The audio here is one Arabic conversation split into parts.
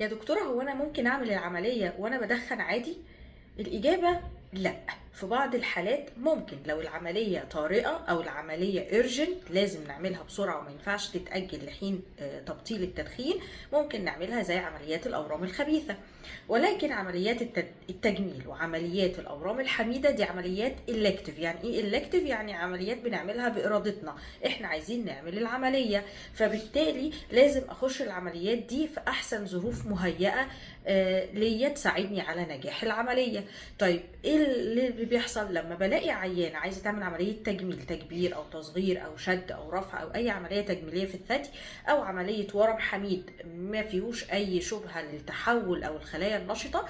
يا دكتورة هو أنا ممكن أعمل العملية وأنا بدخن عادي؟ الإجابة لا. في بعض الحالات ممكن، لو العملية طارئة أو العملية urgent لازم نعملها بسرعة وما ينفعش تتأجل لحين تبطيل التدخين، ممكن نعملها زي عمليات الأورام الخبيثة. ولكن عمليات التجميل وعمليات الأورام الحميدة دي عمليات elective. يعني إيه elective؟ يعني عمليات بنعملها بإرادتنا، إحنا عايزين نعمل العملية، فبالتالي لازم أخش العمليات دي في أحسن ظروف مهيئة ليا تساعدني على نجاح العملية. طيب ايه اللي بيحصل لما بلاقي عيان عايزه تعمل عمليه تجميل، تكبير او تصغير او شد او رفع او اي عمليه تجميليه في الثدي، او عمليه ورم حميد ما فيهوش اي شبهه للتحول او الخلايا النشطه،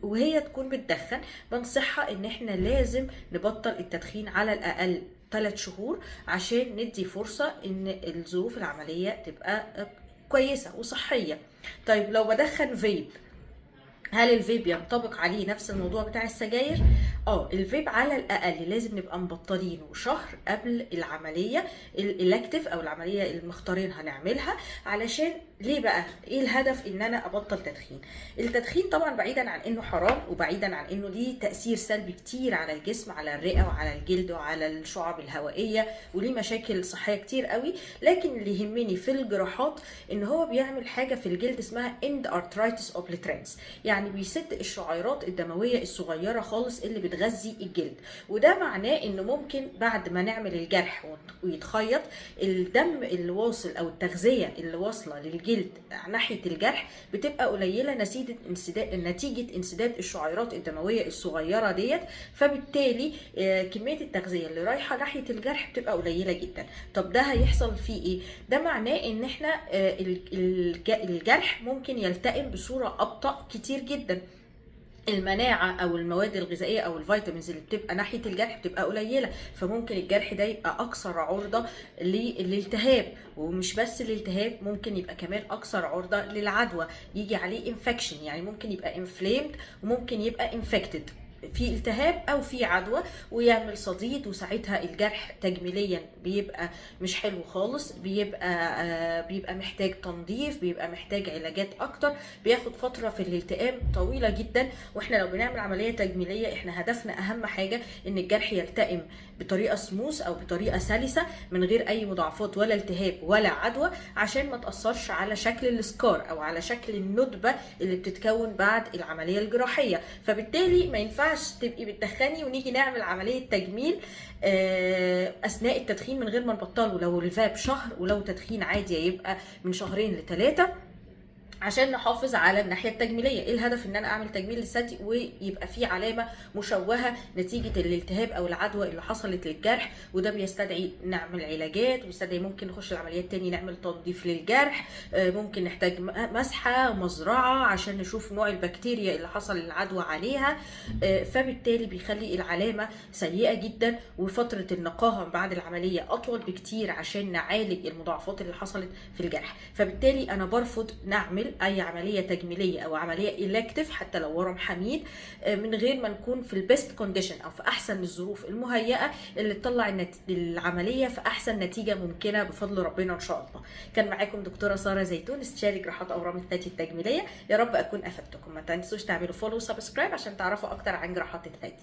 وهي تكون بتدخن، بنصحها ان احنا لازم نبطل التدخين على الاقل 3 شهور عشان ندي فرصه ان الظروف العمليه تبقى كويسه وصحيه. طيب لو بدخن فيب، هل الفيب ينطبق عليه نفس الموضوع بتاع السجاير؟ الفيب على الاقل لازم نبقى مبطلينه شهر قبل العمليه الالكتيف او العمليه المختارينها نعملها. علشان ليه بقى؟ ايه الهدف ان انا ابطل تدخين؟ التدخين طبعا بعيدا عن انه حرام وبعيدا عن انه ليه تاثير سلبي كتير على الجسم، على الرئه وعلى الجلد وعلى الشعب الهوائيه، وليه مشاكل صحيه كتير قوي، لكن اللي يهمني في الجراحات ان هو بيعمل حاجه في الجلد اسمها اند ارترايتس اوبليترانس، يعني بيسد الشعيرات الدمويه الصغيره خالص اللي بتغذي الجلد. وده معناه انه ممكن بعد ما نعمل الجرح ويتخيط، الدم اللي واصل او التغذيه اللي واصله للجلد ناحيه الجرح بتبقى قليله نتيجه انسداد الشعيرات الدمويه الصغيره ديت، فبالتالي كميه التغذيه اللي رايحه ناحيه الجرح بتبقى قليله جدا. طب ده هيحصل فيه ايه؟ ده معناه ان احنا الجرح ممكن يلتئم بصوره ابطا كتير جدا، المناعه او المواد الغذائيه او الفيتامينز اللي بتبقى ناحيه الجرح بتبقى قليله، فممكن الجرح ده يبقى اكثر عرضه للالتهاب، ومش بس الالتهاب، ممكن يبقى كمان اكثر عرضه للعدوى، يجي عليه انفكشن، يعني ممكن يبقى انفليمد وممكن يبقى انفكتد، في التهاب او في عدوى ويعمل صديد، وساعتها الجرح تجميليا بيبقى مش حلو خالص، بيبقى محتاج تنظيف، بيبقى محتاج علاجات اكتر، بياخد فتره في الالتئام طويله جدا. واحنا لو بنعمل عمليه تجميليه احنا هدفنا اهم حاجه ان الجرح يلتئم بطريقه سموث او بطريقه سلسه من غير اي مضاعفات ولا التهاب ولا عدوى، عشان ما تاثرش على شكل السكار او على شكل الندبه اللي بتتكون بعد العمليه الجراحيه. فبالتالي ما ينفعش تبقي بتدخني ونيجي نعمل عمليه تجميل اثناء التدخين من غير ما نبطله، لو الفاب شهر، ولو تدخين عادي يبقى من 2 ل3 عشان نحافظ على الناحيه التجميليه. ايه الهدف ان انا اعمل تجميل للثدي ويبقى فيه علامه مشوهه نتيجه الالتهاب او العدوى اللي حصلت للجرح؟ وده بيستدعي نعمل علاجات، ويستدعي ممكن نخش العمليات تاني نعمل تنظيف للجرح، ممكن نحتاج مسحه مزرعه عشان نشوف نوع البكتيريا اللي حصل العدوى عليها، فبالتالي بيخلي العلامه سيئه جدا، وفتره النقاهه بعد العمليه اطول بكتير عشان نعالج المضاعفات اللي حصلت في الجرح. فبالتالي انا برفض نعمل اي عمليه تجميليه او عمليه الكتيف حتى لو ورم حميد من غير ما نكون في البيست كونديشن او في احسن الظروف المهيئه اللي تطلع العمليه في احسن نتيجه ممكنه بفضل ربنا ان شاء الله. كان معاكم دكتوره ساره زيتون، استشاري جراحات اورام الثدي التجميليه. يا رب اكون افدتكم. ما تنسوش تعملوا فولو وسبسكرايب عشان تعرفوا اكتر عن جراحات الثدي.